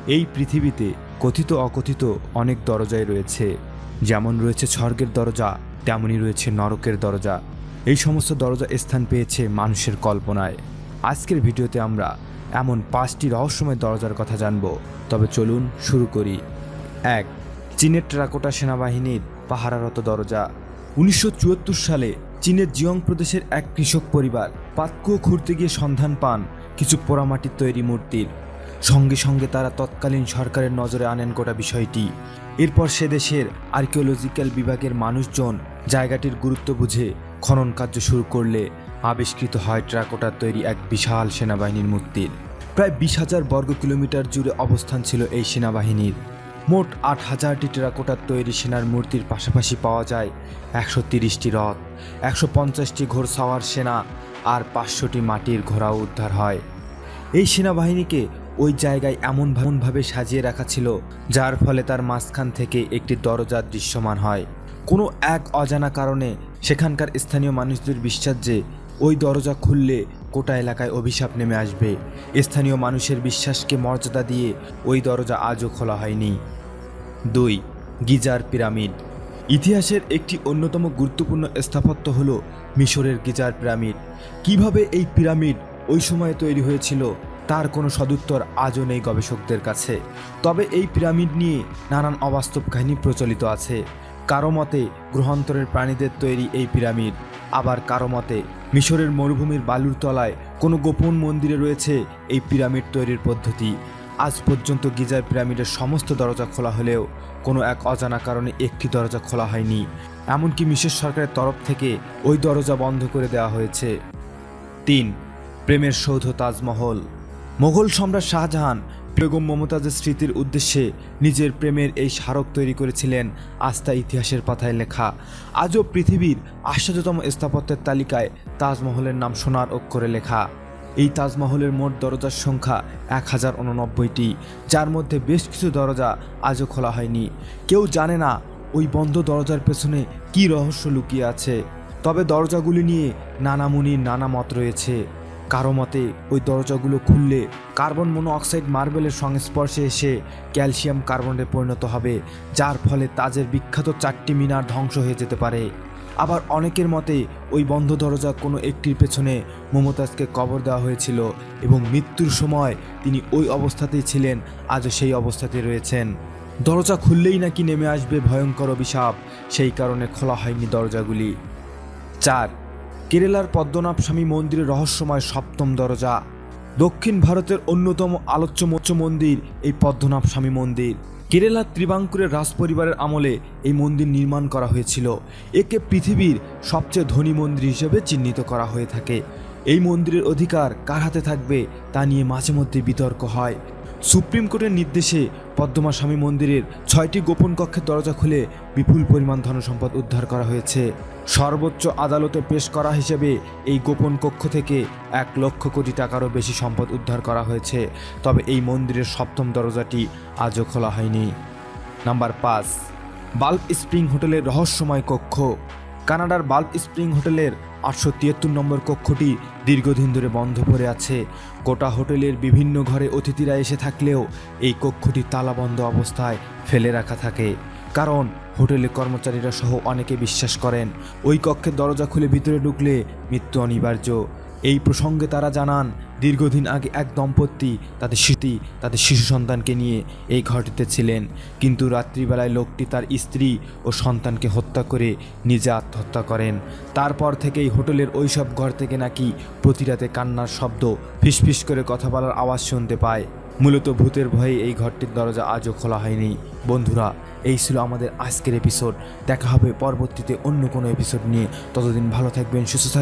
এই পৃথিবীতে কথিত অকথিত অনেক দরজাই রয়েছে। যেমন রয়েছে স্বর্গের দরজা, তেমনই রয়েছে নরকের দরজা। এই সমস্ত দরজা স্থান পেয়েছে মানুষের কল্পনায়। আজকের ভিডিওতে আমরা এমন 5টি রহস্যময় দরজার কথা জানব। তবে চলুন শুরু করি। 1. চীনের টেরাকোটা সেনাবাহিনীর পাহারারত দরজা। 1974 সালে চীনের জিয়ং প্রদেশের এক কৃষক পরিবার পাতকুয়ো খুঁড়তে গিয়ে সন্ধান পান কিছু পোড়ামাটির তৈরি মূর্তির। সঙ্গে সঙ্গে তারা তৎকালীন সরকারের নজরে আনেন গোটা বিষয়টি। এরপর সে দেশের আর্কিওলজিক্যাল বিভাগের মানুষজন জায়গাটির গুরুত্ব বুঝে খনন কার্য শুরু করলে আবিষ্কৃত হয় টেরাকোটার তৈরি এক বিশাল সেনাবাহিনীর মূর্তির। প্রায় 20,000 বর্গ কিলোমিটার জুড়ে অবস্থান ছিল এই সেনাবাহিনীর। মোট 8,000টি টেরাকোটার তৈরি সেনার মূর্তির পাশাপাশি পাওয়া যায় 130টি রথ, 150টি ঘোড়সাওয়ার সেনা আর 500টি মাটির ঘোড়াও উদ্ধার হয়। এই সেনাবাহিনীকে ওই জায়গায় এমনভাবে সাজিয়ে রাখা ছিল যার ফলে তার মাঝখান থেকে একটি দরজা দৃশ্যমান হয়। কোনো এক অজানা কারণে সেখানকার স্থানীয় মানুষদের বিশ্বাস যে ওই দরজা খুললে গোটা এলাকায় অভিশাপ নেমে আসবে। স্থানীয় মানুষের বিশ্বাসকে মর্যাদা দিয়ে ওই দরজা আজও খোলা হয়নি। 2. Geyser pyramid. ইতিহাসের একটি অন্যতম গুরুত্বপূর্ণ স্থাপত্য হল মিশরের গিজার পিরামিড। কিভাবে এই পিরামিড ওই সময়ে তৈরি হয়েছিল তার কোনো সদুত্তর আজও নেই গবেষকদের কাছে। তবে এই পিরামিড নিয়ে নানান অবাস্তব কাহিনী প্রচলিত আছে। কারো মতে গ্রহান্তরের প্রাণীদের তৈরি এই পিরামিড, আবার কারো মতে মিশরের মরুভূমির বালুর তলায় কোনো গোপন মন্দিরে রয়েছে এই পিরামিড তৈরির পদ্ধতি। আজ পর্যন্ত গিজার পিরামিডের সমস্ত দরজা খোলা হলেও কোনো এক অজানা কারণে একটি দরজা খোলা হয়নি। এমনকি মিশর সরকারের তরফ থেকে ওই দরজা বন্ধ করে দেওয়া হয়েছে। 3. প্রেমের সৌধ তাজমহল। মোগল সম্রাট শাহজাহান বেগম মমতাজের স্মৃতির উদ্দেশ্যে নিজের প্রেমের এই স্মারক তৈরি করেছিলেন। আস্থা ইতিহাসের পাতায় লেখা। আজও পৃথিবীর আশ্চর্যতম স্থাপত্যের তালিকায় তাজমহলের নাম সোনার অক্ষরে লেখা। এই তাজমহলের মোট দরজার সংখ্যা 1089টি, যার মধ্যে বেশ কিছু দরজা আজও খোলা হয়নি। কেউ জানে না ওই বন্ধ দরজার পেছনে কী রহস্য লুকিয়ে আছে। তবে দরজাগুলি নিয়ে নানা মুনির নানা মত রয়েছে। কারো মতে ওই দরজাগুলো খুললে কার্বন মনোঅক্সাইড মার্বেলের সংস্পর্শে এসে ক্যালসিয়াম কার্বনে পরিণত হবে, যার ফলে তাজের বিখ্যাত 4টি মিনার ধ্বংস হয়ে যেতে পারে। আবার অনেকের মতে ওই বন্ধ দরজা কোনো একটির পেছনে মমতাজকে কবর দেওয়া হয়েছিল এবং মৃত্যুর সময় তিনি ওই অবস্থাতেই ছিলেন, আজও সেই অবস্থাতেই রয়েছেন। দরজা খুললেই নাকি নেমে আসবে ভয়ঙ্কর অভিশাপ, সেই কারণে খোলা হয়নি দরজাগুলি। 4. কেরালার পদ্মনাভ স্বামী মন্দিরের রহস্যময় 7ম দরজা। দক্ষিণ ভারতের অন্যতম আলোচ্য মন্দির এই পদ্মনাভ স্বামী মন্দির। কেরালার ত্রিবাঙ্কুরের রাজপরিবারের আমলে এই মন্দির নির্মাণ করা হয়েছিল। একে পৃথিবীর সবচেয়ে ধনী মন্দির হিসেবে চিহ্নিত করা হয়ে থাকে। এই মন্দিরের অধিকার কার হাতে থাকবে তা নিয়ে মাঝে মধ্যে বিতর্ক হয়। সুপ্রিম কোর্টের নির্দেশে পদ্মনাভ স্বামী মন্দিরের 6টি গোপন কক্ষের দরজা খুলে বিপুল পরিমাণ ধনসম্পদ উদ্ধার করা হয়েছে। সর্বোচ্চ আদালতে পেশ করা হিসেবে এই গোপন কক্ষ থেকে 1 লক্ষ কোটি টাকারও বেশি সম্পদ উদ্ধার করা হয়েছে। তবে এই মন্দিরের 7ম দরজাটি আজও খোলা হয়নি। নাম্বার 5. বাল্ব স্প্রিং হোটেলের রহস্যময় কক্ষ। কানাডার বাল্ব স্প্রিং হোটেলের 873 নম্বর কক্ষটি দীর্ঘদিন ধরে বন্ধ পড়ে আছে। গোটা হোটেলের বিভিন্ন ঘরে অতিথিরা এসে থাকলেও এই কক্ষটি তালাবন্ধ অবস্থায় ফেলে রাখা থাকে। কারণ হোটেলের কর্মচারীরা সহ অনেকে বিশ্বাস করেন ওই কক্ষের দরজা খুলে ভিতরে ঢুকলে মৃত্যু অনিবার্য। এই প্রসঙ্গে তারা জানান দীর্ঘদিন আগে এক দম্পতি তাদের শিশু সন্তানকে নিয়ে এই ঘরটিতে ছিলেন, কিন্তু রাত্রিবেলায় লোকটি তার স্ত্রী ও সন্তানকে হত্যা করে নিজে আত্মহত্যা করেন। তারপর থেকেই হোটেলের ওইসব ঘর থেকে নাকি প্রতি রাতে কান্নার শব্দ, ফিসফিস করে কথা বলার আওয়াজ শুনতে পায়। মূলত ভূতের ভয়ে এই ঘরটির দরজা আজও খোলা হয়নি। বন্ধুরা, এই ছিল আমাদের আজকের এপিসোড। দেখা হবে পরবর্তীতে অন্য কোনো এপিসোড নিয়ে। ততদিন ভালো থাকবেন, সুস্থ থাকবেন।